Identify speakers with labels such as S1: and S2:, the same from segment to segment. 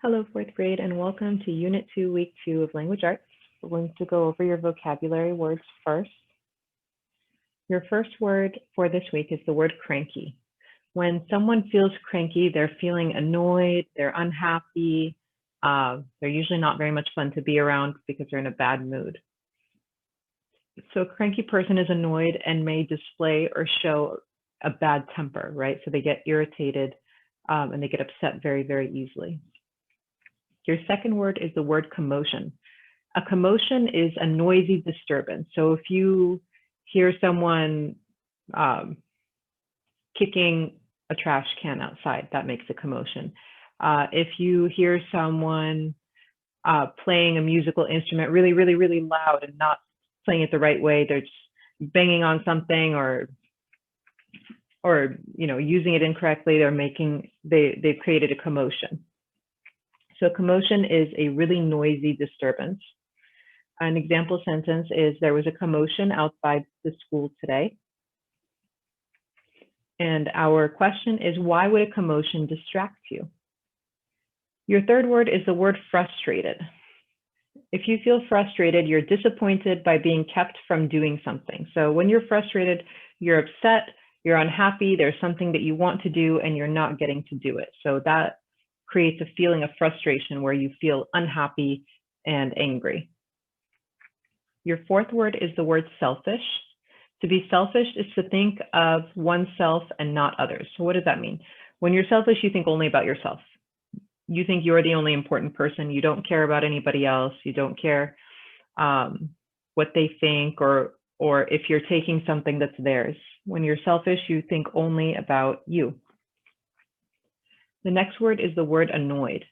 S1: Hello, fourth grade, and welcome to Unit 2, Week 2 of Language Arts. We're going to go over your vocabulary words first. Your first word for this week is the word cranky. When someone feels cranky, they're feeling annoyed, they're unhappy, they're usually not very much fun to be around because they're in a bad mood. So a cranky person is annoyed and may display or show a bad temper, right? So they get irritated and they get upset very, very easily. Your second word is the word commotion. A commotion is a noisy disturbance. So if you hear someone kicking a trash can outside, that makes a commotion. If you hear someone playing a musical instrument really, really, really loud and not playing it the right way, they're just banging on something or using it incorrectly, they've created a commotion. So commotion is a really noisy disturbance. An example sentence is, there was a commotion outside the school today. And our question is, why would a commotion distract you? Your third word is the word frustrated. If you feel frustrated, you're disappointed by being kept from doing something. So when you're frustrated, you're upset, you're unhappy, there's something that you want to do and you're not getting to do it. So that creates a feeling of frustration where you feel unhappy and angry. Your fourth word is the word selfish. To be selfish is to think of oneself and not others. So what does that mean? When you're selfish, you think only about yourself. You think you're the only important person. You don't care about anybody else. You don't care what they think or if you're taking something that's theirs. When you're selfish, you think only about you. The next word is the word annoyed.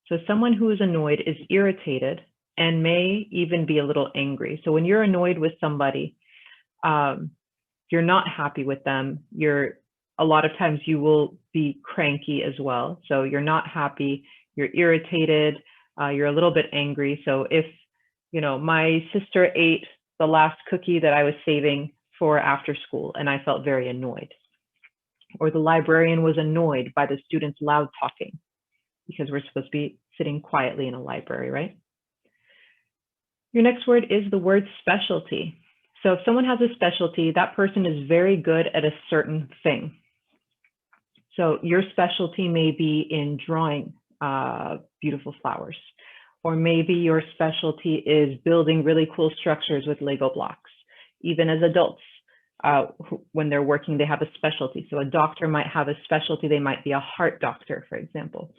S1: So someone who is annoyed is irritated and may even be a little angry. So when you're annoyed with somebody, you're not happy with them. A lot of times you will be cranky as well. So you're not happy, you're irritated, you're a little bit angry. So if, my sister ate the last cookie that I was saving for after school and I felt very annoyed. Or the librarian was annoyed by the students loud talking, because we're supposed to be sitting quietly in a library, right? Your next word is the word specialty. So if someone has a specialty, that person is very good at a certain thing. So your specialty may be in drawing beautiful flowers, or maybe your specialty is building really cool structures with Lego blocks. Even as adults, when they're working, they have a specialty. So a doctor might have a specialty. They might be a heart doctor, for example.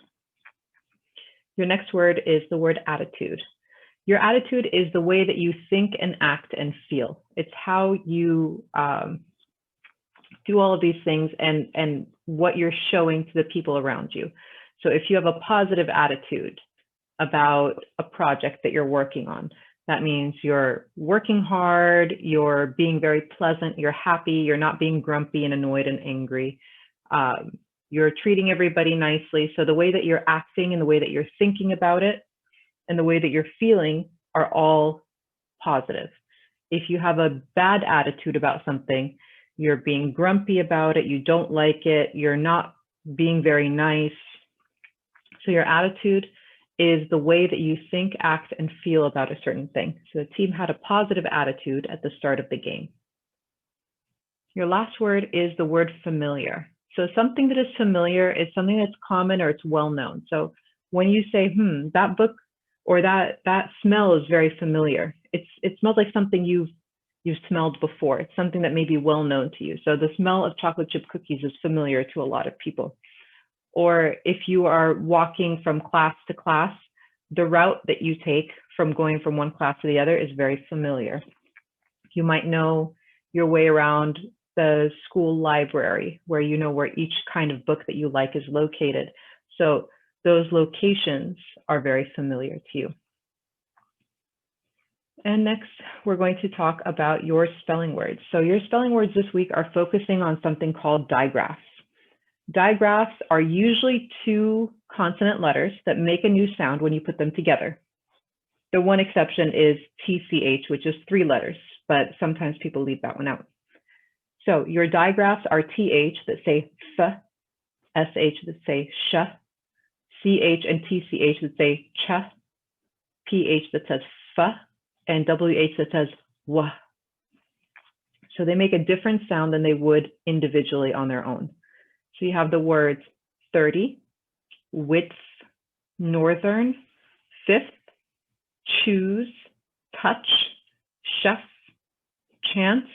S1: Your next word is the word attitude. Your attitude is the way that you think and act and feel. It's how you do all of these things and what you're showing to the people around you. So if you have a positive attitude about a project that you're working on, that means you're working hard, you're being very pleasant, you're happy, you're not being grumpy and annoyed and angry. You're treating everybody nicely. So the way that you're acting and the way that you're thinking about it and the way that you're feeling are all positive. If you have a bad attitude about something, you're being grumpy about it, you don't like it, you're not being very nice. So your attitude is the way that you think, act, and feel about a certain thing. So the team had a positive attitude at the start of the game. Your last word is the word familiar. So something that is familiar is something that's common or it's well known. So when you say, that book or that smell is very familiar, it smells like something you've smelled before. It's something that may be well known to you. So the smell of chocolate chip cookies is familiar to a lot of people. Or if you are walking from class to class, the route that you take from going from one class to the other is very familiar. You might know your way around the school library, where you know where each kind of book that you like is located. So those locations are very familiar to you. And next, we're going to talk about your spelling words. So your spelling words this week are focusing on something called digraphs. Digraphs are usually two consonant letters that make a new sound when you put them together. The one exception is TCH, which is 3 letters, but sometimes people leave that one out. So your digraphs are TH that say th, SH that say sh, CH and TCH that say ch, PH that says f, and WH that says w. So they make a different sound than they would individually on their own. So you have the words 30, width, northern, fifth, choose, touch, chef, chance,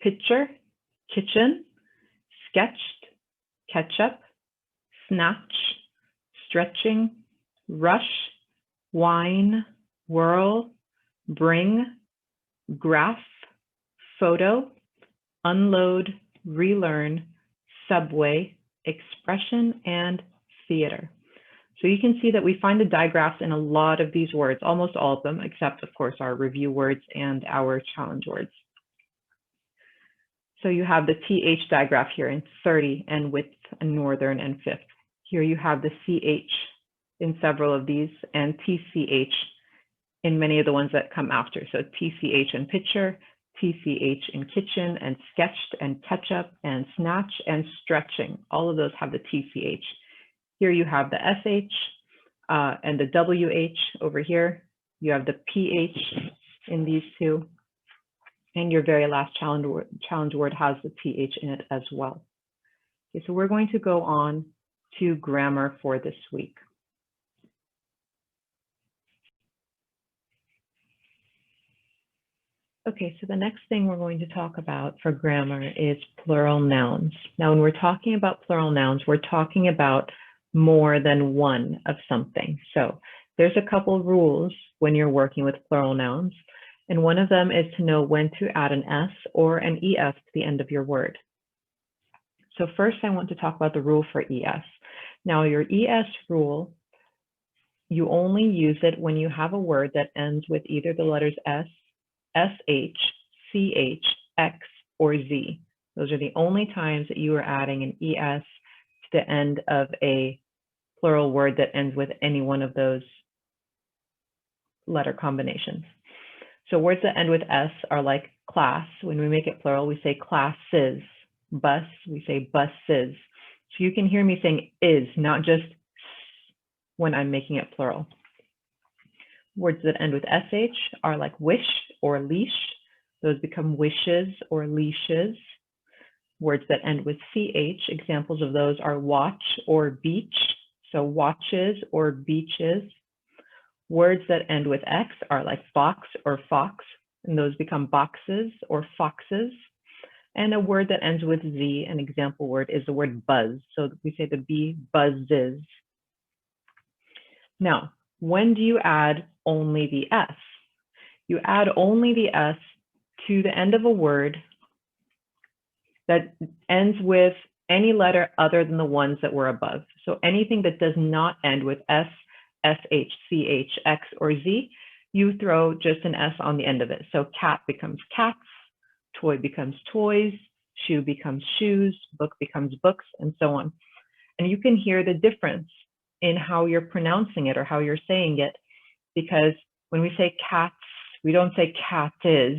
S1: picture, kitchen, sketched, ketchup, snatch, stretching, rush, wine, whirl, bring, graph, photo, unload, relearn, subway, expression, and theater. So you can see that we find the digraphs in a lot of these words, almost all of them, except of course our review words and our challenge words. So you have the TH digraph here in 30 and width and northern and fifth. Here you have the CH in several of these and TCH in many of the ones that come after. So TCH in picture, TCH in kitchen, and sketched, and ketchup, and snatch, and stretching. All of those have the TCH. Here you have the SH and the WH over here. You have the PH in these two. And your very last challenge word has the TH in it as well. Okay, so we're going to go on to grammar for this week. Okay, so the next thing we're going to talk about for grammar is plural nouns. Now, when we're talking about plural nouns, we're talking about more than one of something. So there's a couple of rules when you're working with plural nouns, and one of them is to know when to add an S or an ES to the end of your word. So first, I want to talk about the rule for ES. Now, your ES rule, you only use it when you have a word that ends with either the letters S, SH, CH, X, or Z. Those are the only times that you are adding an ES to the end of a plural word that ends with any one of those letter combinations. So words that end with S are like class. When we make it plural, we say classes. Bus, we say buses. So you can hear me saying is, not just when I'm making it plural. Words that end with SH are like wish or leash. Those become wishes or leashes. Words that end with CH, examples of those are watch or beach. So watches or beaches. Words that end with X are like box or fox, and those become boxes or foxes. And a word that ends with Z, an example word, is the word buzz. So we say the bee buzzes. Now, when do you add only the S? You add only the S to the end of a word that ends with any letter other than the ones that were above. So anything that does not end with S, SH, CH, X, or Z, you throw just an S on the end of it. So cat becomes cats, toy becomes toys, shoe becomes shoes, book becomes books, and so on. And you can hear the difference in how you're pronouncing it or how you're saying it, because when we say cats, we don't say cat is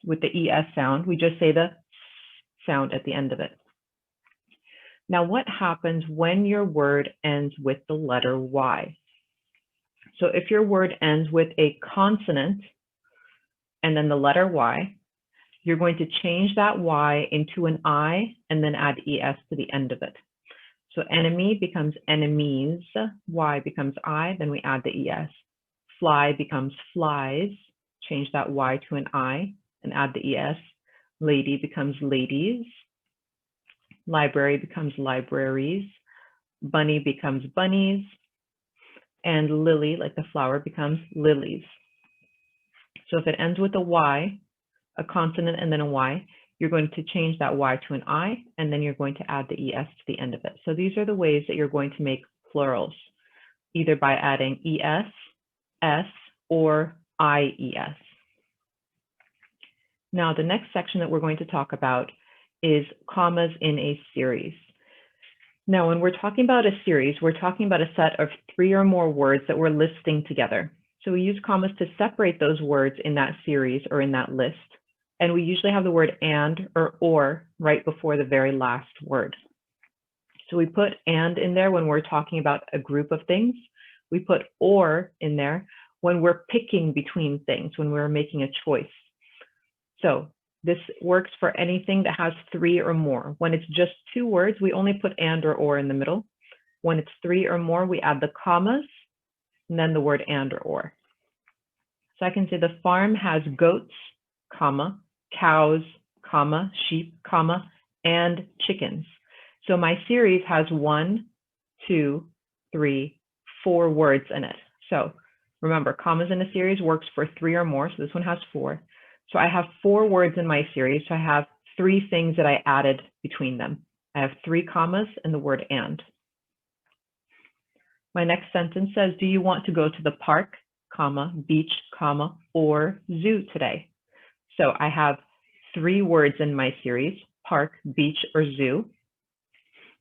S1: with the ES sound, we just say the sound at the end of it. Now, what happens when your word ends with the letter Y? So if your word ends with a consonant and then the letter Y, you're going to change that Y into an I and then add ES to the end of it. So enemy becomes enemies, Y becomes I, then we add the ES. Fly becomes flies, change that Y to an I and add the ES. Lady becomes ladies. Library becomes libraries. Bunny becomes bunnies. And lily, like the flower, becomes lilies. So if it ends with a Y, a consonant and then a Y, you're going to change that Y to an I, and then you're going to add the ES to the end of it. So these are the ways that you're going to make plurals, either by adding ES, S, or IES. Now, the next section that we're going to talk about is commas in a series. Now, when we're talking about a series, we're talking about a set of 3 or more words that we're listing together. So we use commas to separate those words in that series or in that list. And we usually have the word and or right before the very last word. So we put and in there when we're talking about a group of things. We put or in there when we're picking between things, when we're making a choice. So this works for anything that has 3 or more. When it's just 2 words, we only put and or in the middle. When it's 3 or more, we add the commas and then the word and or. So I can say the farm has goats, comma, cows, comma, sheep, comma, and chickens. So my series has 1, 2, 3, 4 words in it. So remember, commas in a series works for 3 or more. So this one has 4. So I have 4 words in my series. So I have 3 things that I added between them. I have 3 commas and the word and. My next sentence says, do you want to go to the park, comma, beach, comma, or zoo today? So I have 3 words in my series, park, beach, or zoo.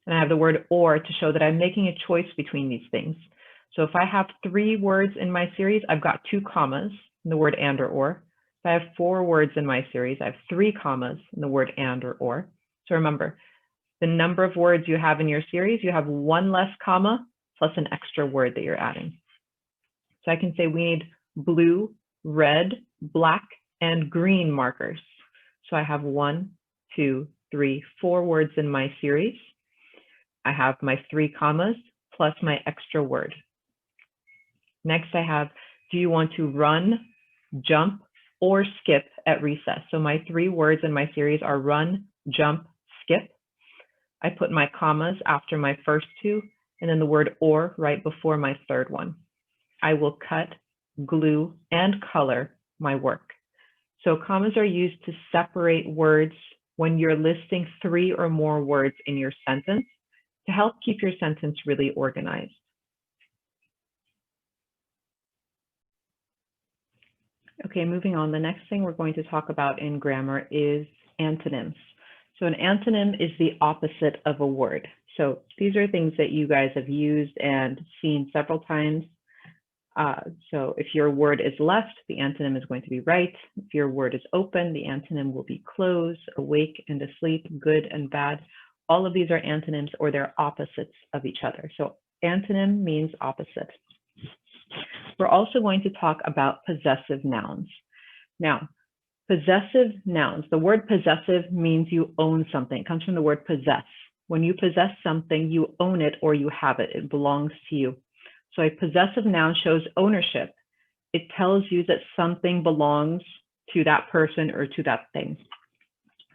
S1: And I have the word or to show that I'm making a choice between these things. So if I have 3 words in my series, I've got 2 commas in the word and or. If I have 4 words in my series, I have 3 commas in the word and or. So remember, the number of words you have in your series, you have 1 less comma plus an extra word that you're adding. So I can say we need blue, red, black, and green markers. So I have 1, 2, 3, 4 words in my series. I have my 3 commas plus my extra word. Next I have, do you want to run, jump, or skip at recess? So my 3 words in my series are run, jump, skip. I put my commas after my first 2, and then the word or right before my 3rd one. I will cut, glue, and color my work. So commas are used to separate words when you're listing 3 or more words in your sentence to help keep your sentence really organized. Okay, moving on. The next thing we're going to talk about in grammar is antonyms. So an antonym is the opposite of a word. So these are things that you guys have used and seen several times. So if your word is left, the antonym is going to be right. If your word is open, the antonym will be closed, awake and asleep, good and bad. All of these are antonyms or they're opposites of each other. So antonym means opposite. We're also going to talk about possessive nouns. Now, possessive nouns, the word possessive means you own something. It comes from the word possess. When you possess something, you own it or you have it. It belongs to you. So a possessive noun shows ownership. It tells you that something belongs to that person or to that thing.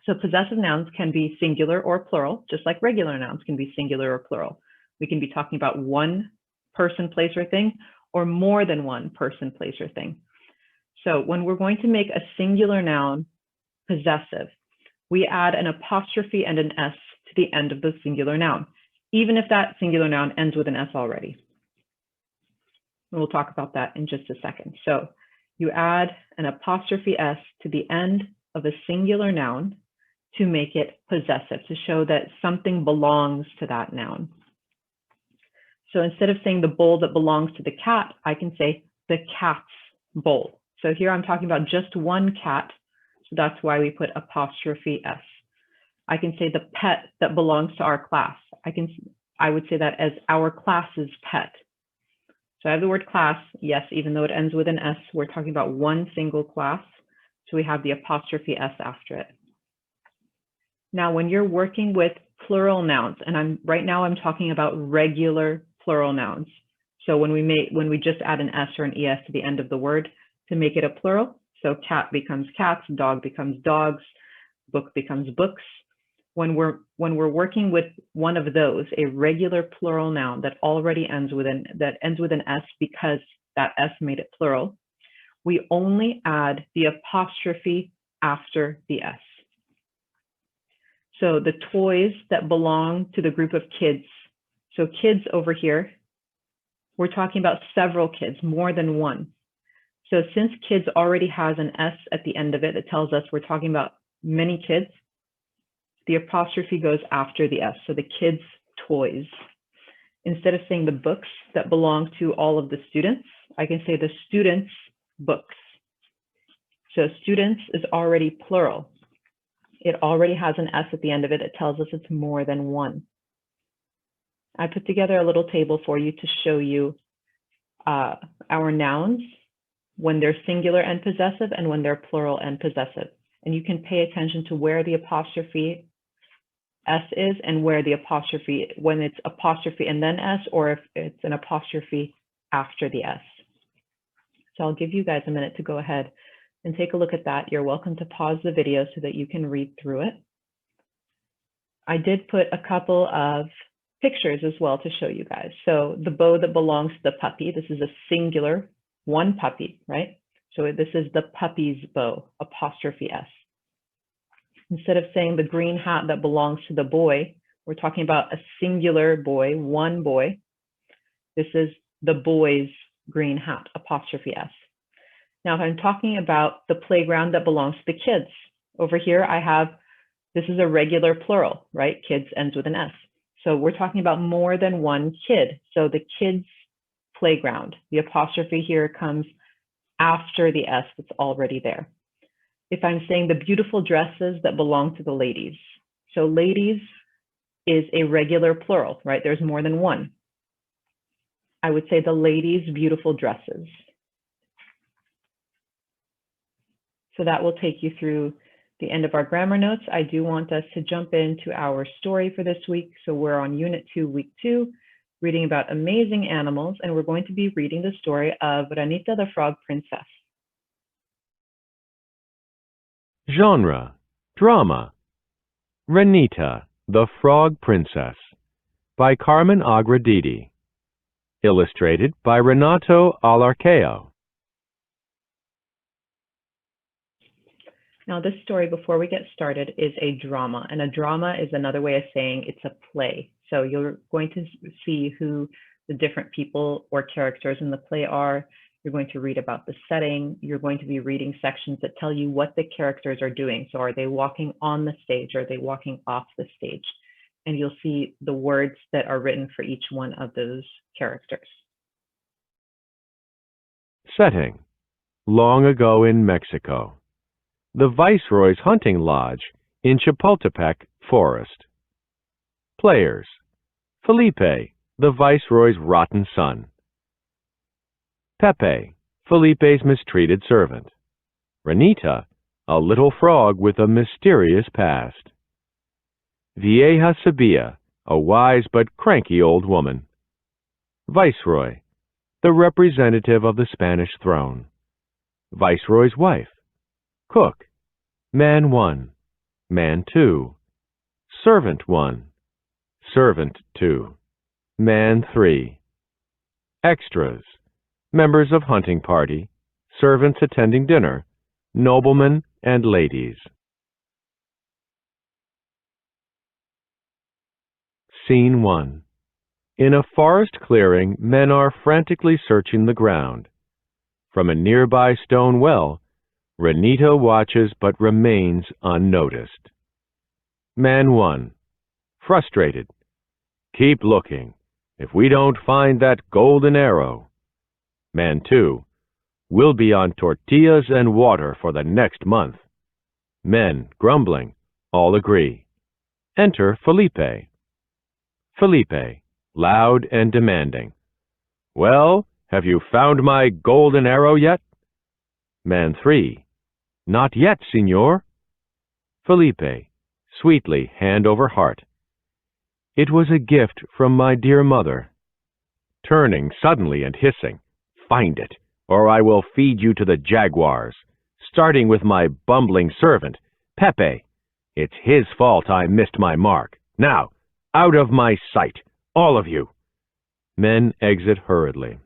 S1: So possessive nouns can be singular or plural, just like regular nouns can be singular or plural. We can be talking about one person, place, or thing, or more than one person, place, or thing. So when we're going to make a singular noun possessive, we add an apostrophe and an S to the end of the singular noun, even if that singular noun ends with an S already. And we'll talk about that in just a second. So you add an apostrophe S to the end of a singular noun to make it possessive, to show that something belongs to that noun. So instead of saying the bowl that belongs to the cat, I can say the cat's bowl. So here I'm talking about just one cat. So that's why we put apostrophe S. I can say the pet that belongs to our class. I would say that as our class's pet. So I have the word class, yes, even though it ends with an S, we're talking about one single class. So we have the apostrophe S after it. Now, when you're working with plural nouns, and right now I'm talking about regular plural nouns. So when we just add an S or an ES to the end of the word to make it a plural, so cat becomes cats, dog becomes dogs, book becomes books. When we're working with one of those, a regular plural noun that already ends with an S because that S made it plural, we only add the apostrophe after the S. So the toys that belong to the group of kids. So kids over here, we're talking about several kids, more than one. So since kids already has an S at the end of it, it tells us we're talking about many kids. The apostrophe goes after the S, so the kids' toys. Instead of saying the books that belong to all of the students, I can say the students' books. So students is already plural. It already has an S at the end of it. It tells us it's more than one. I put together a little table for you to show you our nouns when they're singular and possessive and when they're plural and possessive. And you can pay attention to where the apostrophe S is and where the apostrophe, when it's apostrophe and then S, or if it's an apostrophe after the S. So I'll give you guys a minute to go ahead and take a look at that. You're welcome to pause the video so that you can read through it. I did put a couple of pictures as well to show you guys. So the bow that belongs to the puppy, this is a singular, one puppy, right? So this is the puppy's bow, apostrophe S. Instead of saying the green hat that belongs to the boy, we're talking about a singular boy, one boy. This is the boy's green hat, apostrophe S. Now, if I'm talking about the playground that belongs to the kids, over here I have, this is a regular plural, right? Kids ends with an S. So we're talking about more than one kid. So the kids' playground, the apostrophe here comes after the S that's already there. If I'm saying the beautiful dresses that belong to the ladies. So ladies is a regular plural, right? There's more than one. I would say the ladies' beautiful dresses. So that will take you through the end of our grammar notes. I do want us to jump into our story for this week. So we're on Unit 2, Week 2, reading about amazing animals, and we're going to be reading the story of Ranita the Frog Princess.
S2: Genre, drama. Ranita, the Frog Princess, by Carmen Agradidi. Illustrated by Renato Alarceo.
S1: Now, this story, before we get started, is a drama, and a drama is another way of saying it's a play. So you're going to see who the different people or characters in the play are. You're going to read about the setting. You're going to be reading sections that tell you what the characters are doing. So are they walking on the stage? Are they walking off the stage? And you'll see the words that are written for each one of those characters.
S2: Setting, long ago in Mexico. The Viceroy's hunting lodge in Chapultepec Forest. Players, Felipe, the Viceroy's rotten son. Pepe, Felipe's mistreated servant. Ranita, a little frog with a mysterious past. Vieja Sabia, a wise but cranky old woman. Viceroy, the representative of the Spanish throne. Viceroy's wife. Cook, man 1, man 2. Servant 1, servant 2, man 3. Extras, members of hunting party, servants attending dinner, noblemen and ladies. Scene 1. In a forest clearing, men are frantically searching the ground. From a nearby stone well, Ranita watches but remains unnoticed. Man 1, frustrated. Keep looking. If we don't find that golden arrow. Man 2, we'll be on tortillas and water for the next month. Men, grumbling, all agree. Enter Felipe. Felipe, loud and demanding. Well, have you found my golden arrow yet? Man 3, not yet, Signor. Felipe, sweetly, hand over heart. It was a gift from my dear mother. Turning suddenly and hissing, find it, or I will feed you to the jaguars, starting with my bumbling servant, Pepe. It's his fault I missed my mark. Now, out of my sight, all of you. Men exit hurriedly.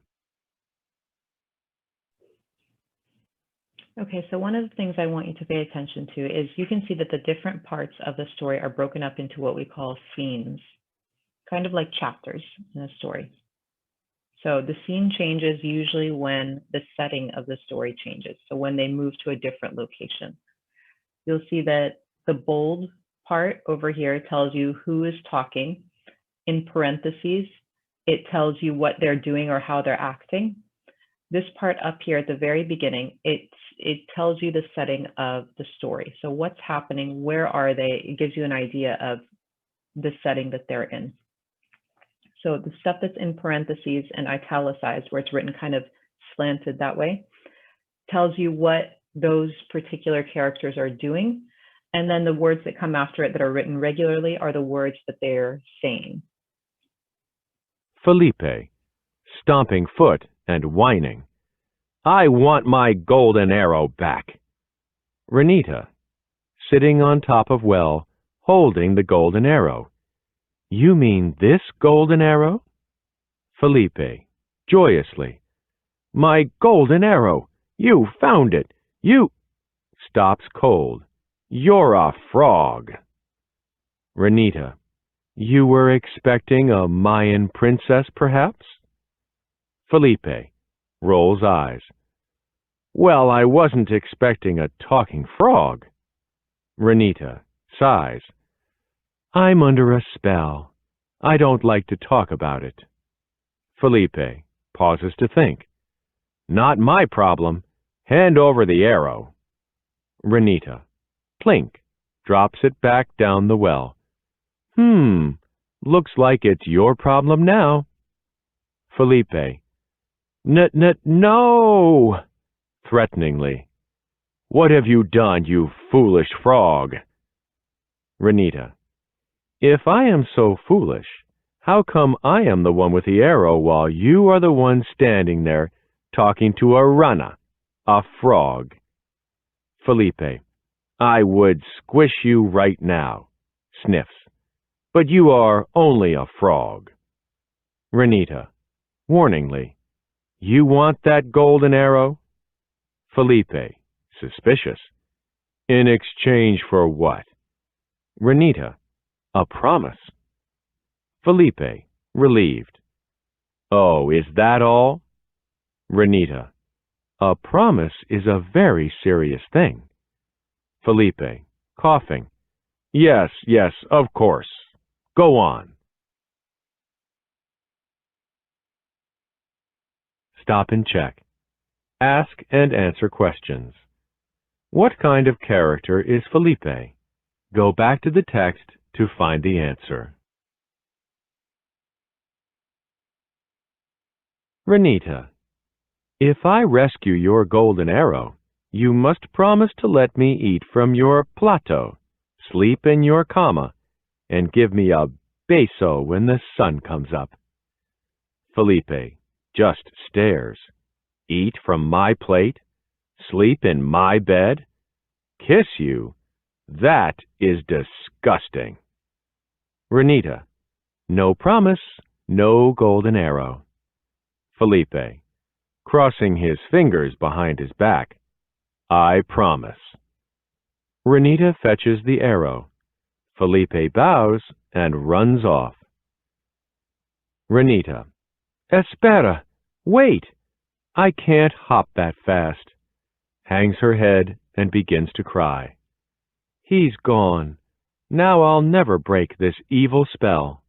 S1: Okay, so one of the things I want you to pay attention to is you can see that the different parts of the story are broken up into what we call scenes, kind of like chapters in a story. So the scene changes usually when the setting of the story changes. So when they move to a different location. You'll see that the bold part over here tells you who is talking. In parentheses, it tells you what they're doing or how they're acting. This part up here at the very beginning, it tells you the setting of the story. So what's happening, where are they? It gives you an idea of the setting that they're in. So the stuff that's in parentheses and italicized, where it's written kind of slanted that way, tells you what those particular characters are doing. And then the words that come after it that are written regularly are the words that they're saying.
S2: Felipe, stomping foot and whining. I want my golden arrow back. Renita, sitting on top of well, holding the golden arrow. You mean this golden arrow? Felipe, joyously. My golden arrow! You found it! You... Stops cold. You're a frog. Renita, you were expecting a Mayan princess, perhaps? Felipe, rolls eyes. Well, I wasn't expecting a talking frog. Renita, sighs. I'm under a spell. I don't like to talk about it. Felipe, pauses to think. Not my problem. Hand over the arrow. Renita, plink, drops it back down the well. Looks like it's your problem now. Felipe, no! Threateningly. What have you done, you foolish frog? Renita, if I am so foolish, how come I am the one with the arrow while you are the one standing there talking to a rana, a frog? Felipe, I would squish you right now. Sniffs. But you are only a frog. Renita, warningly, you want that golden arrow? Felipe, suspicious. In exchange for what? Renita, a promise. Felipe, relieved. Oh, is that all? Renita, a promise is a very serious thing. Felipe, coughing. Yes, of course. Go on. Stop and check. Ask and answer questions. What kind of character is Felipe? Go back to the text to find the answer. Renita, if I rescue your golden arrow, you must promise to let me eat from your plateau, sleep in your cama, and give me a beso when the sun comes up. Felipe just stares. Eat from my plate? Sleep in my bed? Kiss you? That is disgusting. Renita, no promise, no golden arrow. Felipe, crossing his fingers behind his back. I promise. Renita fetches the arrow. Felipe bows and runs off. Renita, Espera, wait! I can't hop that fast. Hangs her head and begins to cry. He's gone. Now I'll never break this evil spell.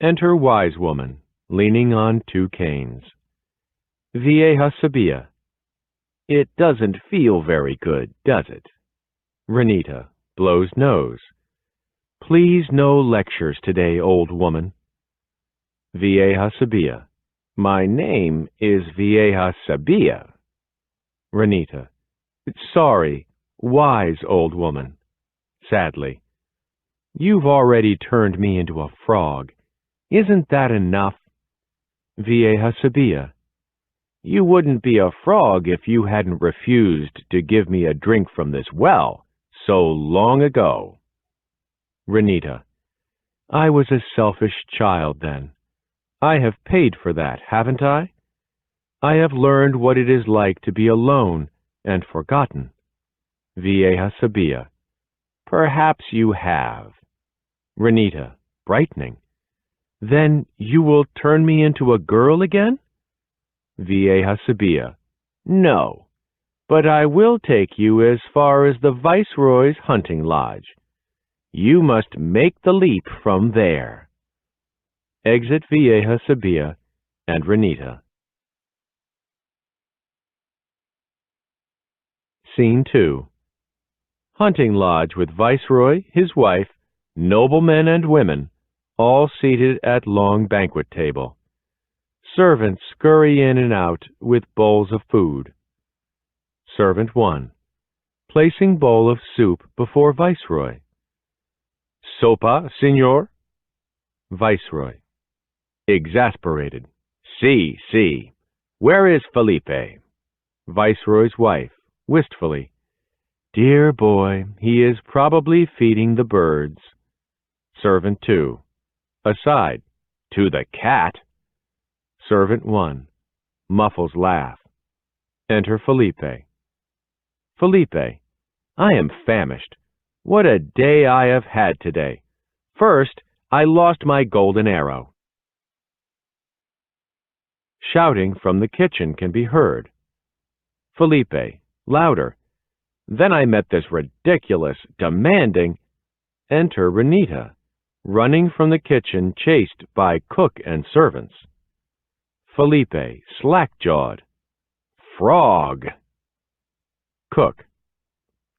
S2: Enter wise woman, leaning on two canes. Vieja sabia. It doesn't feel very good, does it? Renita blows nose. Please no lectures today, old woman. Vieja sabia. My name is Vieja sabia. Renita. Sorry, wise old woman. Sadly. You've already turned me into a frog. Isn't that enough? Vieja sabia. You wouldn't be a frog if you hadn't refused to give me a drink from this well so long ago. Renita. I was a selfish child then. I have paid for that, haven't I? I have learned what it is like to be alone and forgotten. Vieja sabia. Perhaps you have. Renita, brightening. Then you will turn me into a girl again? Vieja sabia. No, but I will take you as far as the Viceroy's hunting lodge. You must make the leap from there. Exit Vieja sabia and Renita. Scene 2. Hunting lodge with Viceroy, his wife, noblemen and women, all seated at long banquet table. Servants scurry in and out with bowls of food. Servant 1, placing bowl of soup before Viceroy. Sopa, Signor? Viceroy, exasperated. Si. Where is Felipe? Viceroy's wife, wistfully. Dear boy, he is probably feeding the birds. Servant 2, aside. To the cat? Servant 1, muffles laugh. Enter Felipe. Felipe, I am famished. What a day I have had today. First, I lost my golden arrow. Shouting from the kitchen can be heard. Felipe, louder. Then I met this ridiculous, demanding. Enter Renita, running from the kitchen chased by cook and servants. Felipe, slack-jawed. Frog. Cook.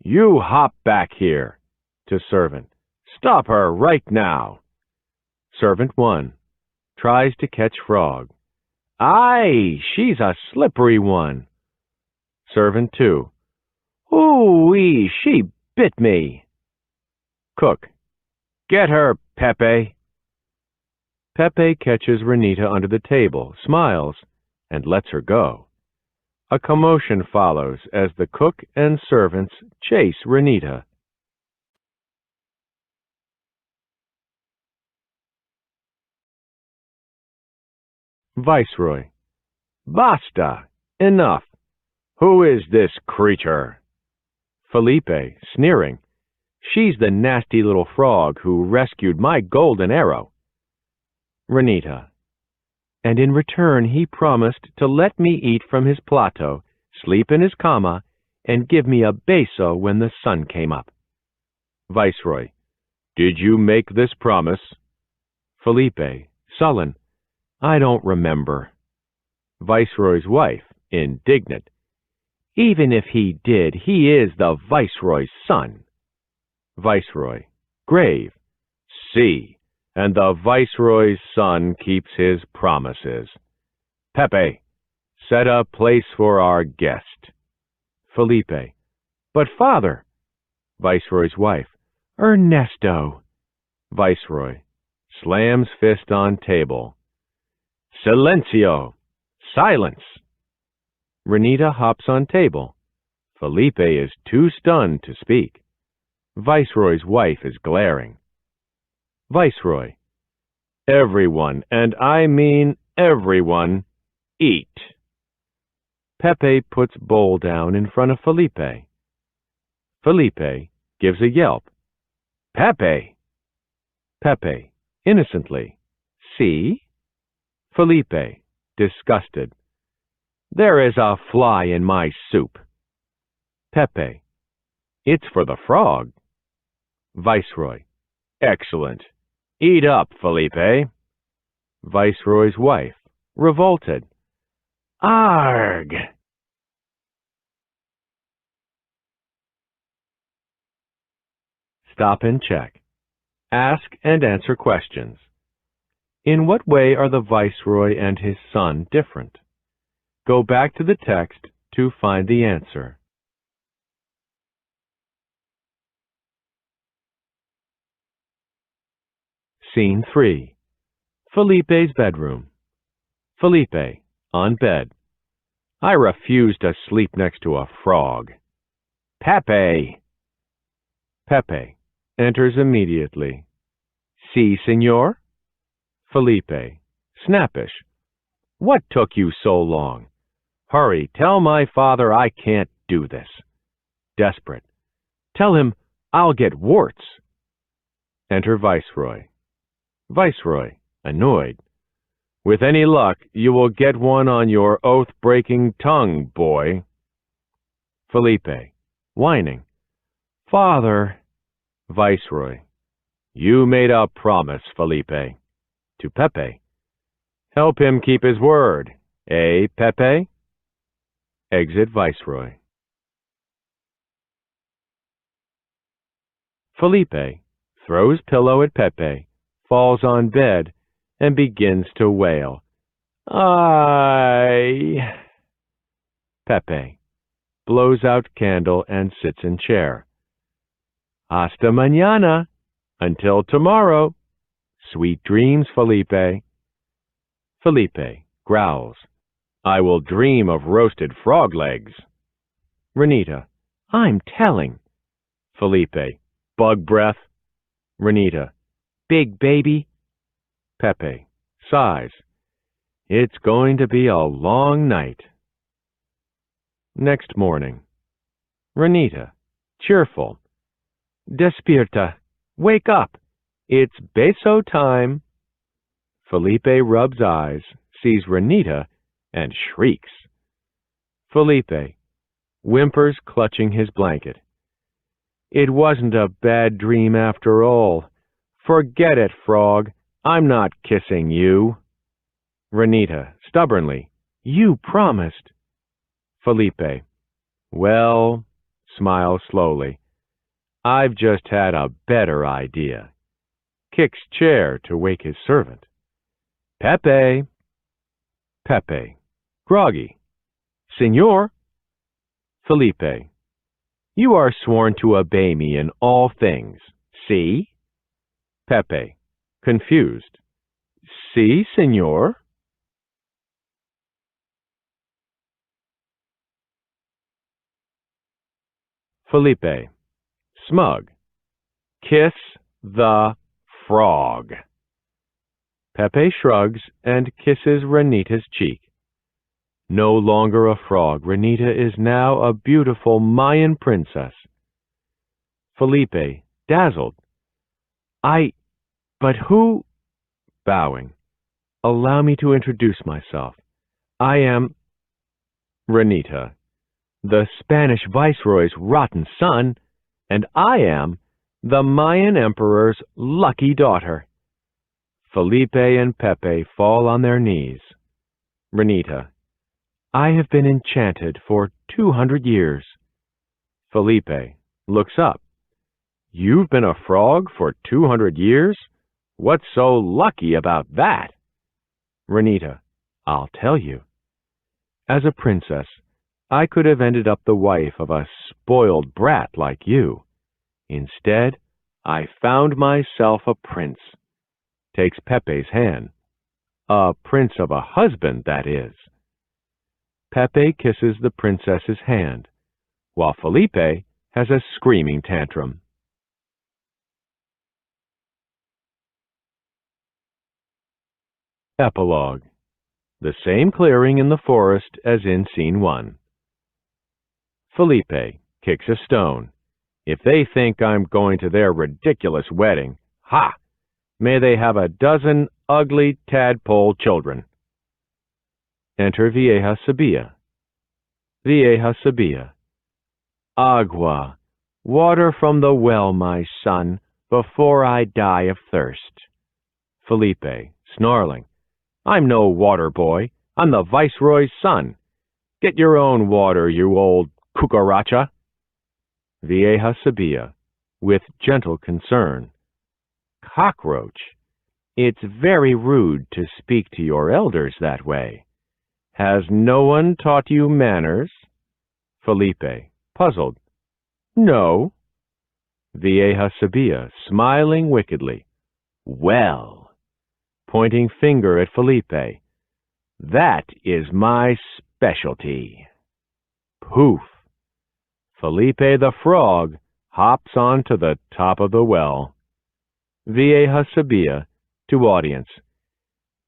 S2: You hop back here. To servant. Stop her right now. Servant 1 tries to catch frog. Aye, she's a slippery one. Servant 2. Ooh-wee, she bit me. Cook. Get her, Pepe. Pepe catches Renita under the table, smiles, and lets her go. A commotion follows as the cook and servants chase Renita. Viceroy. Basta! Enough! Who is this creature? Felipe, sneering. She's the nasty little frog who rescued my golden arrow. Renita. And in return he promised to let me eat from his plato, sleep in his cama, and give me a beso when the sun came up. Viceroy. Did you make this promise? Felipe, sullen. I don't remember. Viceroy's wife, indignant. Even if he did, he is the Viceroy's son. Viceroy, grave. See, and the Viceroy's son keeps his promises. Pepe, set a place for our guest. Felipe, but father. Viceroy's wife, Ernesto. Viceroy, slams fist on table. Silencio! Silence! Renita hops on table. Felipe is too stunned to speak. Viceroy's wife is glaring. Viceroy. Everyone, and I mean everyone, eat. Pepe puts bowl down in front of Felipe. Felipe gives a yelp. Pepe! Pepe, innocently. See? Felipe, disgusted. There is a fly in my soup. Pepe, it's for the frog. Viceroy, excellent. Eat up, Felipe. Viceroy's wife, revolted. Arg! Stop and check. Ask and answer questions. In what way are the Viceroy and his son different? Go back to the text to find the answer. Scene 3. Felipe's bedroom. Felipe, on bed. I refuse to sleep next to a frog. Pepe! Pepe enters immediately. Si, senor? Felipe, snappish. What took you so long? Hurry, tell my father I can't do this. Desperate. Tell him I'll get warts. Enter Viceroy. Viceroy, annoyed. With any luck, you will get one on your oath-breaking tongue, boy. Felipe, whining. Father. Viceroy, you made a promise, Felipe. To Pepe. Help him keep his word, eh, Pepe? Exit Viceroy. Felipe throws pillow at Pepe, falls on bed and begins to wail. I... Pepe blows out candle and sits in chair. Hasta mañana. Until tomorrow. Sweet dreams, Felipe. Felipe growls. I will dream of roasted frog legs. Renita. I'm telling. Felipe. Bug breath. Renita. Big baby. Pepe sighs. It's going to be a long night. Next morning. Renita. Cheerful. Despierta. Wake up. It's beso time. Felipe rubs eyes, sees Renita, and shrieks. Felipe whimpers, clutching his blanket. It wasn't a bad dream after all. Forget it, Frog. I'm not kissing you. Renita, stubbornly. You promised. Felipe. Well, smiles slowly. I've just had a better idea. Kicks chair to wake his servant. Pepe. Pepe. Groggy. Senor. Felipe. You are sworn to obey me in all things. See? Pepe. Confused. Si, senor. Felipe. Smug. Kiss the frog. Pepe shrugs and kisses Renita's cheek. No longer a frog, Renita is now a beautiful Mayan princess. Felipe, dazzled. But who? Bowing. Allow me to introduce myself. I am Renita, the Spanish viceroy's rotten son, and I am the Mayan emperor's lucky daughter. Felipe and Pepe fall on their knees. Renita. I have been enchanted for 200 years. Felipe looks up. You've been a frog for 200 years? What's so lucky about that? Renita. I'll tell you. As a princess, I could have ended up the wife of a spoiled brat like you. Instead, I found myself a prince. Takes Pepe's hand. A prince of a husband, that is. Pepe kisses the princess's hand, while Felipe has a screaming tantrum. Epilogue. The same clearing in the forest as in Scene 1. Felipe kicks a stone. If they think I'm going to their ridiculous wedding, ha! May they have a dozen ugly tadpole children. Enter Vieja Sabia. Vieja Sabia. Agua, water from the well, my son, before I die of thirst. Felipe, snarling. I'm no water boy. I'm the viceroy's son. Get your own water, you old cucaracha. Vieja Sabia, with gentle concern. Cockroach. It's very rude to speak to your elders that way. Has no one taught you manners? Felipe, puzzled. No. Vieja Sabia, smiling wickedly. Well, pointing finger at Felipe. That is my specialty. Poof. Felipe the frog hops on to the top of the well. Vieja Sabia, to audience.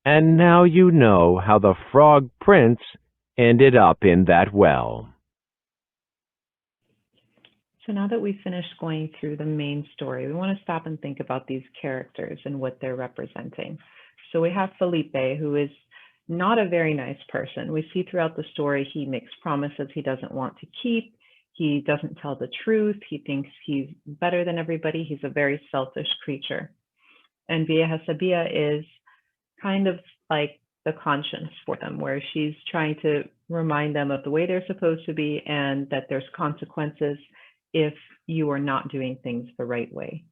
S2: And now you know how the frog prince ended up in that well.
S1: So now that we've finished going through the main story, we want to stop and think about these characters and what they're representing. So we have Felipe, who is not a very nice person. We see throughout the story he makes promises he doesn't want to keep. He doesn't tell the truth. He thinks he's better than everybody. He's a very selfish creature. And Vieja Sabia is kind of like the conscience for them, where she's trying to remind them of the way they're supposed to be and that there's consequences if you are not doing things the right way.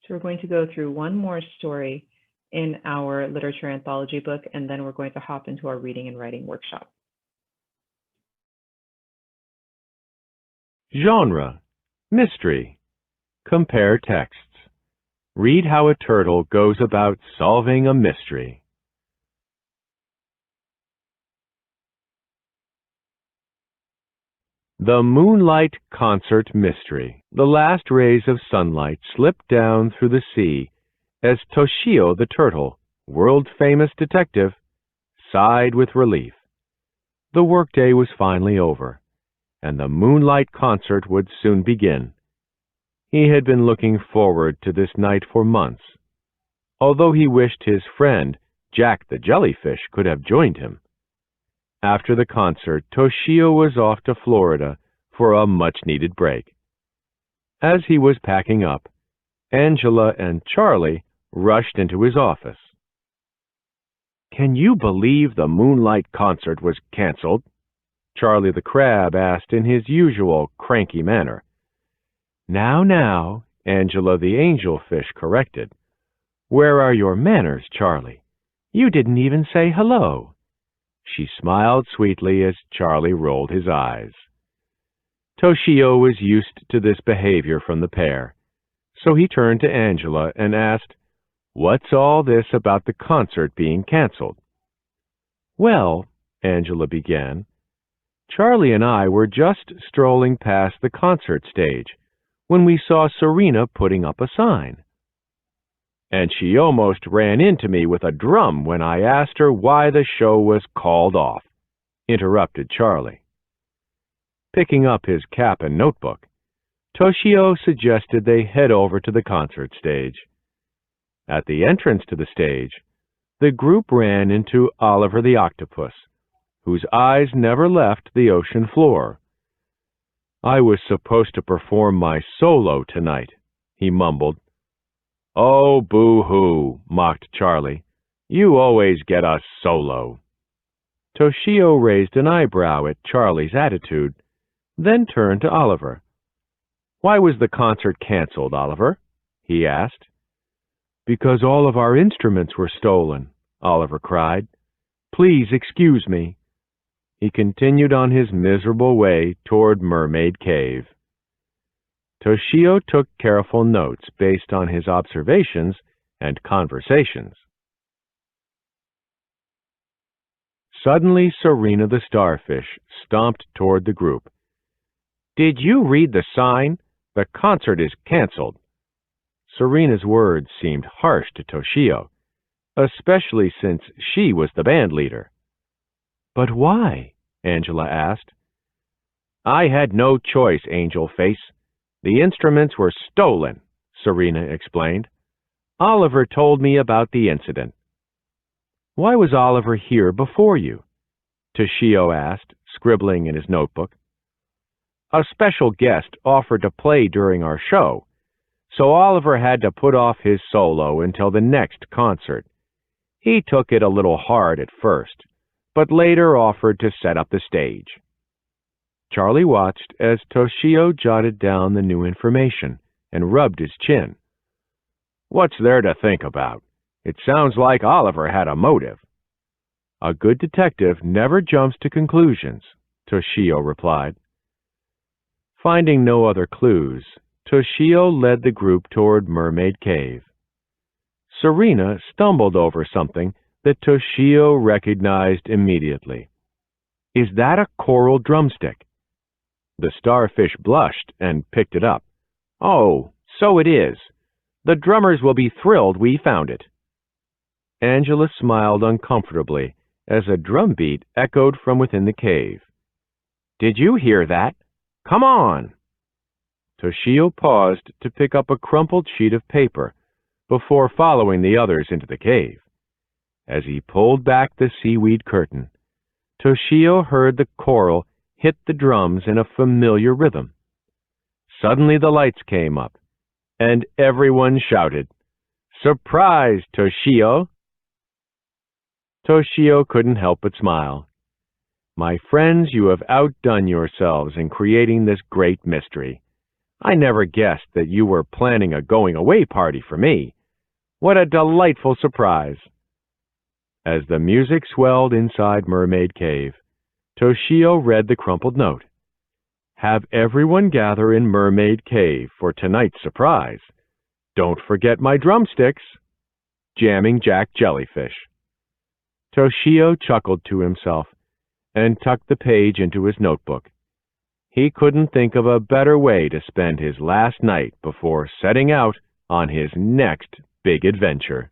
S1: So we're going to go through one more story in our literature anthology book, and then we're going to hop into our reading and writing workshop.
S2: Genre: mystery. Compare texts. Read how a turtle goes about solving a mystery. The Moonlight Concert Mystery. The last rays of sunlight slipped down through the sea as Toshio the turtle, world-famous detective, sighed with relief. The workday was finally over, and the Moonlight Concert would soon begin. He had been looking forward to this night for months, although he wished his friend, Jack the jellyfish, could have joined him. After the concert, Toshio was off to Florida for a much-needed break. As he was packing up, Angela and Charlie rushed into his office. "Can you believe the Moonlight Concert was canceled?" Charlie the crab asked in his usual cranky manner. Now, Angela the angelfish corrected. "Where are your manners, Charlie? You didn't even say hello." She smiled sweetly as Charlie rolled his eyes. Toshio was used to this behavior from the pair, so he turned to Angela and asked, "What's all this about the concert being canceled?" "Well," Angela began, "Charlie and I were just strolling past the concert stage when we saw Serena putting up a sign. And she almost ran into me with a drum when I asked her why the show was called off," interrupted Charlie. Picking up his cap and notebook, Toshio suggested they head over to the concert stage. At the entrance to the stage, the group ran into Oliver the octopus, whose eyes never left the ocean floor. "I was supposed to perform my solo tonight," he mumbled. "Oh, boo-hoo," mocked Charlie. "You always get a solo." Toshio raised an eyebrow at Charlie's attitude, then turned to Oliver. "Why was the concert canceled, Oliver?" he asked. "Because all of our instruments were stolen," Oliver cried. "Please excuse me." He continued on his miserable way toward Mermaid Cave. Toshio took careful notes based on his observations and conversations. Suddenly, Serena the starfish stomped toward the group. "Did you read the sign? The concert is canceled." Serena's words seemed harsh to Toshio, especially since she was the band leader. "But why?" Angela asked. "I had no choice, Angel Face. The instruments were stolen," Serena explained. "Oliver told me about the incident." "Why was Oliver here before you?" Toshio asked, scribbling in his notebook. "A special guest offered to play during our show, so Oliver had to put off his solo until the next concert. He took it a little hard at first, but later offered to set up the stage." Charlie watched as Toshio jotted down the new information and rubbed his chin. "What's there to think about? It sounds like Oliver had a motive." "A good detective never jumps to conclusions," Toshio replied. Finding no other clues, Toshio led the group toward Mermaid Cave. Serena stumbled over something that Toshio recognized immediately. "Is that a coral drumstick?" The starfish blushed and picked it up. "Oh, so it is. The drummers will be thrilled we found it." Angela smiled uncomfortably as a drum beat echoed from within the cave. "Did you hear that? Come on!" Toshio paused to pick up a crumpled sheet of paper before following the others into the cave. As he pulled back the seaweed curtain, Toshio heard the coral hit the drums in a familiar rhythm. Suddenly the lights came up, and everyone shouted, "Surprise, Toshio!" Toshio couldn't help but smile. "My friends, you have outdone yourselves in creating this great mystery. I never guessed that you were planning a going-away party for me. What a delightful surprise!" As the music swelled inside Mermaid Cave, Toshio read the crumpled note. "Have everyone gather in Mermaid Cave for tonight's surprise. Don't forget my drumsticks. Jamming Jack Jellyfish." Toshio chuckled to himself and tucked the page into his notebook. He couldn't think of a better way to spend his last night before setting out on his next big adventure.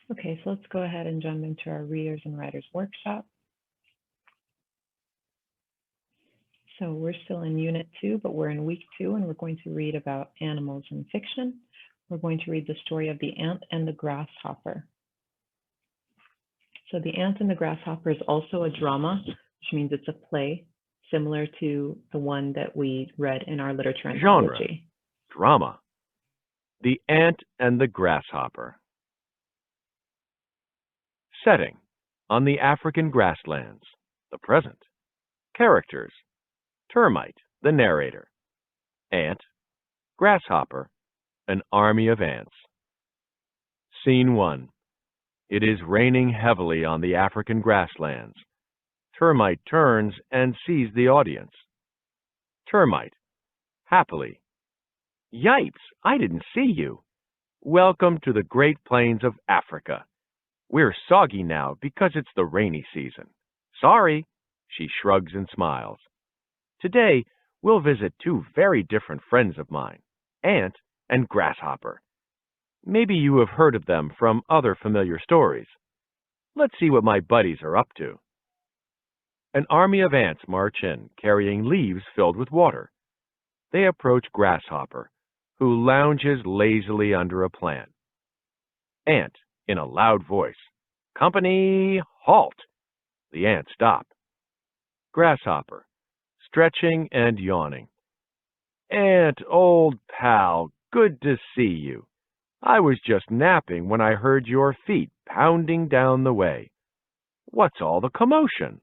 S1: Okay, so let's go ahead and jump into our Readers and Writers Workshop. So we're still in Unit 2, but we're in Week 2, and we're going to read about animals in fiction. We're going to read the story of the ant and the grasshopper. So The Ant and the Grasshopper is also a drama, which means it's a play, similar to the one that we read in our literature anthology.
S2: Genre: drama. The Ant and the Grasshopper. Setting: on the African grasslands. The present. Characters: termite, the narrator. Ant, grasshopper, an army of ants. Scene 1. It is raining heavily on the African grasslands. Termite turns and sees the audience. Termite, happily: "Yipes, I didn't see you. Welcome to the Great Plains of Africa. We're soggy now because it's the rainy season. Sorry," she shrugs and smiles. "Today, we'll visit two very different friends of mine, Ant and Grasshopper. Maybe you have heard of them from other familiar stories. Let's see what my buddies are up to." An army of ants march in, carrying leaves filled with water. They approach Grasshopper, who lounges lazily under a plant. Ant, in a loud voice: "Company, halt!" The ants stop. Grasshopper, stretching and yawning: "Ant, old pal, good to see you. I was just napping when I heard your feet pounding down the way. What's all the commotion?"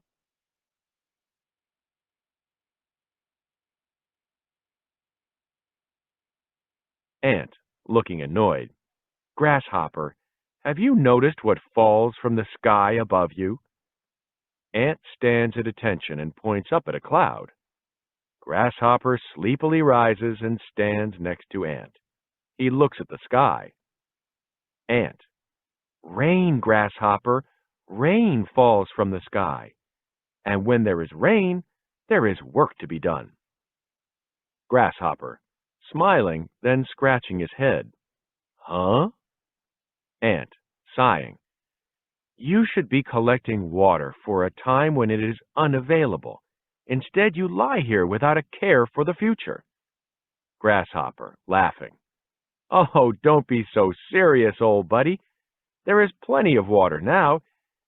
S2: Ant, looking annoyed: "Grasshopper, have you noticed what falls from the sky above you?" Ant stands at attention and points up at a cloud. Grasshopper sleepily rises and stands next to Ant. He looks at the sky. Ant: "Rain, Grasshopper, rain falls from the sky. And when there is rain, there is work to be done." Grasshopper, smiling, then scratching his head: "Huh?" Ant, sighing: "You should be collecting water for a time when it is unavailable. Instead, you lie here without a care for the future." Grasshopper, laughing: "Oh, don't be so serious, old buddy. There is plenty of water now,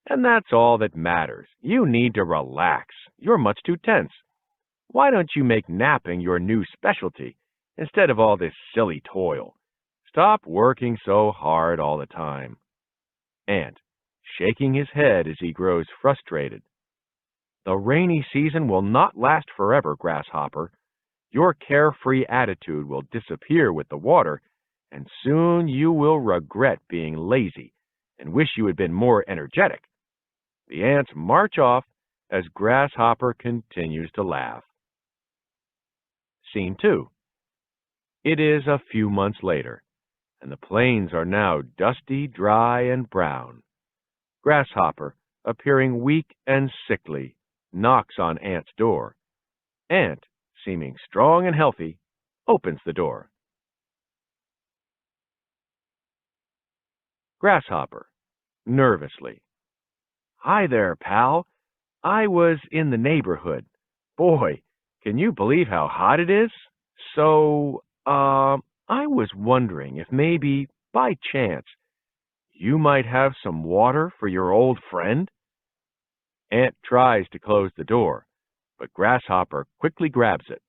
S2: and that's all that matters. You need to relax. You're much too tense. Why don't you make napping your new specialty instead of all this silly toil? Stop working so hard all the time." Ant, shaking his head as he grows frustrated: "The rainy season will not last forever, Grasshopper. Your carefree attitude will disappear with the water, and soon you will regret being lazy and wish you had been more energetic." The ants march off as Grasshopper continues to laugh. Scene 2. It is a few months later, and the plains are now dusty, dry, and brown. Grasshopper, appearing weak and sickly, knocks on Ant's door. Ant, seeming strong and healthy, opens the door. Grasshopper, nervously: "Hi there, pal. I was in the neighborhood. Boy, can you believe how hot it is? So, I was wondering if maybe, by chance, you might have some water for your old friend?" Ant tries to close the door, but Grasshopper quickly grabs it.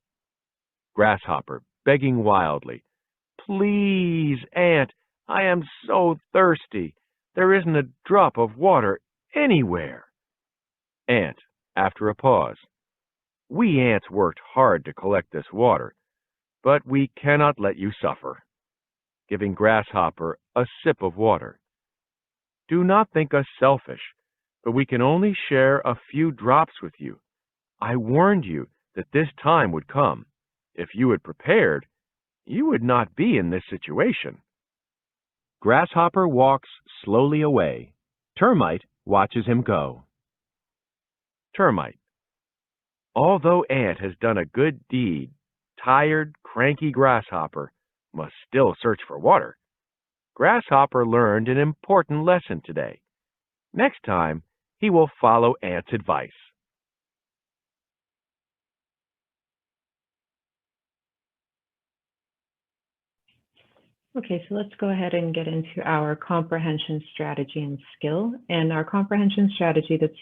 S2: Grasshopper, begging wildly: "Please, Ant, I am so thirsty. There isn't a drop of water anywhere." Ant, after a pause. We ants worked hard to collect this water, but we cannot let you suffer. Giving Grasshopper a sip of water. Do not think us selfish, but we can only share a few drops with you. I warned you that this time would come. If you had prepared, you would not be in this situation. Grasshopper walks slowly away. Termite watches him go. Termite. Although Ant has done a good deed, tired, cranky Grasshopper must still search for water. Grasshopper learned an important lesson today. Next time, he will follow Ant's advice.
S1: Okay, so let's go ahead and get into our comprehension strategy and skill. And our comprehension strategy that's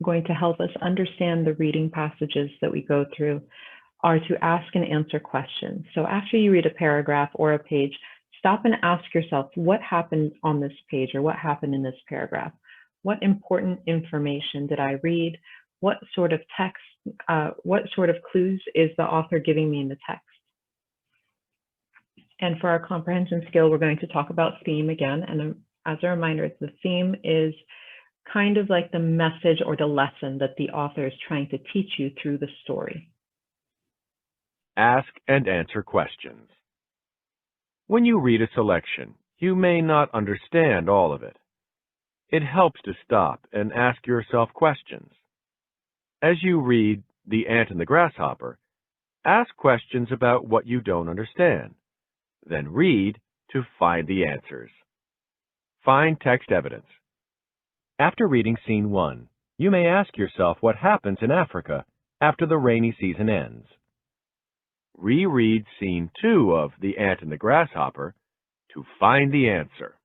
S1: going to help us understand the reading passages that we go through are to ask and answer questions. So after you read a paragraph or a page, stop and ask yourself, what happened on this page or what happened in this paragraph? What important information did I read? What sort of text, what sort of clues is the author giving me in the text? And for our comprehension skill, we're going to talk about theme again. And as a reminder, the theme is kind of like the message or the lesson that the author is trying to teach you through the story.
S2: Ask and answer questions. When you read a selection, you may not understand all of it. It helps to stop and ask yourself questions. As you read The Ant and the Grasshopper, ask questions about what you don't understand. Then read to find the answers. Find text evidence. After reading Scene 1, you may ask yourself what happens in Africa after the rainy season ends. Reread Scene 2 of The Ant and the Grasshopper to find the answer.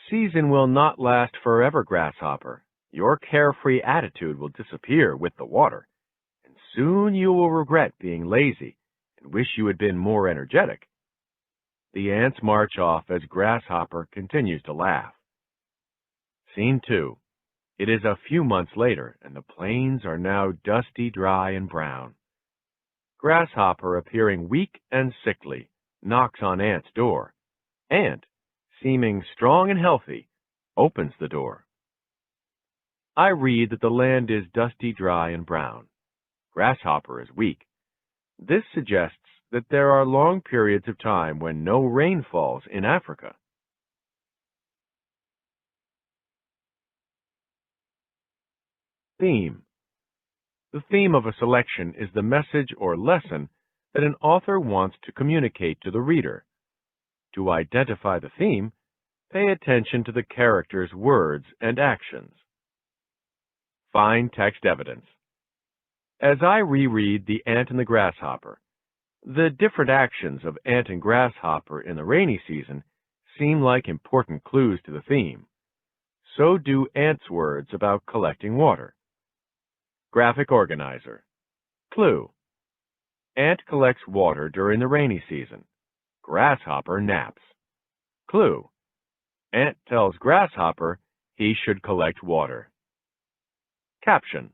S2: Season will not last forever, Grasshopper. Your carefree attitude will disappear with the water, and soon you will regret being lazy and wish you had been more energetic. The ants march off as Grasshopper continues to laugh. Scene 2. It is a few months later, and the plains are now dusty, dry, and brown. Grasshopper, appearing weak and sickly, knocks on Ant's door. Ant, seeming strong and healthy, opens the door. I read that the land is dusty, dry, and brown. Grasshopper is weak. This suggests that there are long periods of time when no rain falls in Africa. Theme. The theme of a selection is the message or lesson that an author wants to communicate to the reader. To identify the theme, pay attention to the character's words and actions. Find text evidence. As I reread The Ant and the Grasshopper, the different actions of Ant and Grasshopper in the rainy season seem like important clues to the theme. So do Ant's words about collecting water. Graphic organizer. Clue. Ant collects water during the rainy season. Grasshopper naps. Clue. Ant tells Grasshopper he should collect water. Caption.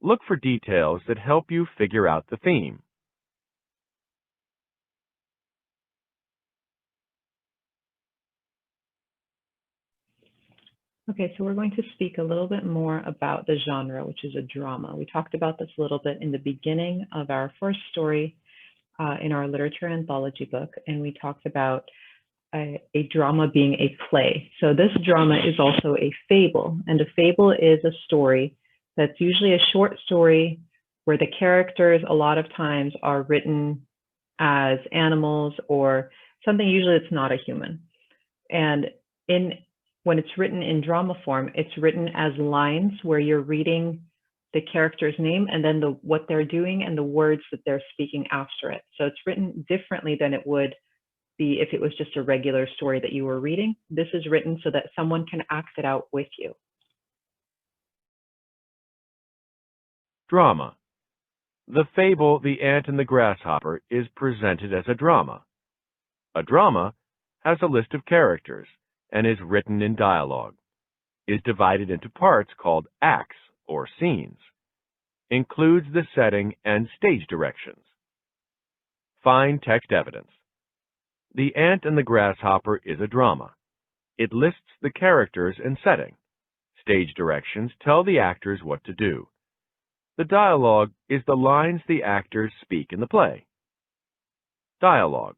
S2: Look for details that help you figure out the theme.
S1: Okay, so we're going to speak a little bit more about the genre, which is a drama. We talked about this a little bit in the beginning of our first story in our literature anthology book, and we talked about a drama being a play. So this drama is also a fable, and a fable is a story that's usually a short story where the characters a lot of times are written as animals or something usually that's not a human. And when it's written in drama form, it's written as lines where you're reading the character's name and then what they're doing and the words that they're speaking after it. So it's written differently than it would be if it was just a regular story that you were reading. This is written so that someone can act it out with you.
S2: Drama. The fable The Ant and the Grasshopper is presented as a drama. A drama has a list of characters and is written in dialogue. is divided into parts called acts or scenes, includes the setting and stage directions. Find text evidence. The Ant and the Grasshopper is a drama. It lists the characters and setting. Stage directions tell the actors what to do. The dialogue is the lines the actors speak in the play. Dialogue.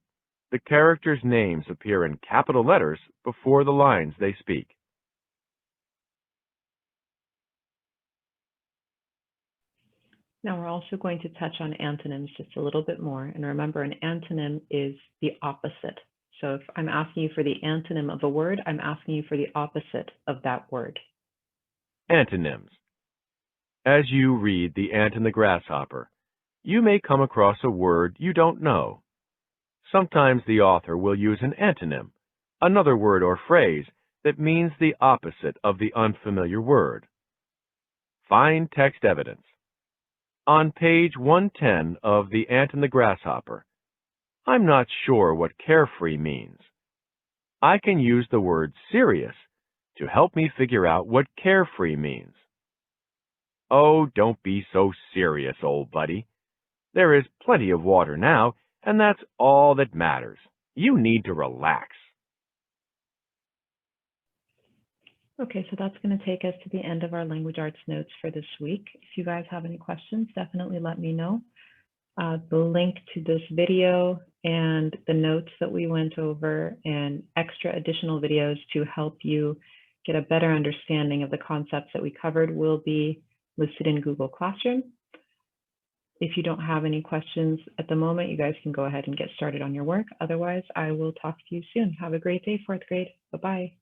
S2: The characters' names appear in capital letters before the lines they speak.
S1: Now we're also going to touch on antonyms just a little bit more. And remember, an antonym is the opposite. So if I'm asking you for the antonym of a word, I'm asking you for the opposite of that word.
S2: Antonyms. As you read The Ant and the Grasshopper, you may come across a word you don't know. Sometimes the author will use an antonym, another word or phrase that means the opposite of the unfamiliar word. Find text evidence. On page 110 of The Ant and the Grasshopper, I'm not sure what carefree means. I can use the word serious to help me figure out what carefree means. Oh, don't be so serious, old buddy. There is plenty of water now, and that's all that matters. You need to relax.
S1: Okay, so that's going to take us to the end of our language arts notes for this week. If you guys have any questions, definitely let me know. The link to this video and the notes that we went over and extra additional videos to help you get a better understanding of the concepts that we covered will be listed in Google Classroom. If you don't have any questions at the moment, you guys can go ahead and get started on your work. Otherwise, I will talk to you soon. Have a great day, fourth grade. Bye-bye.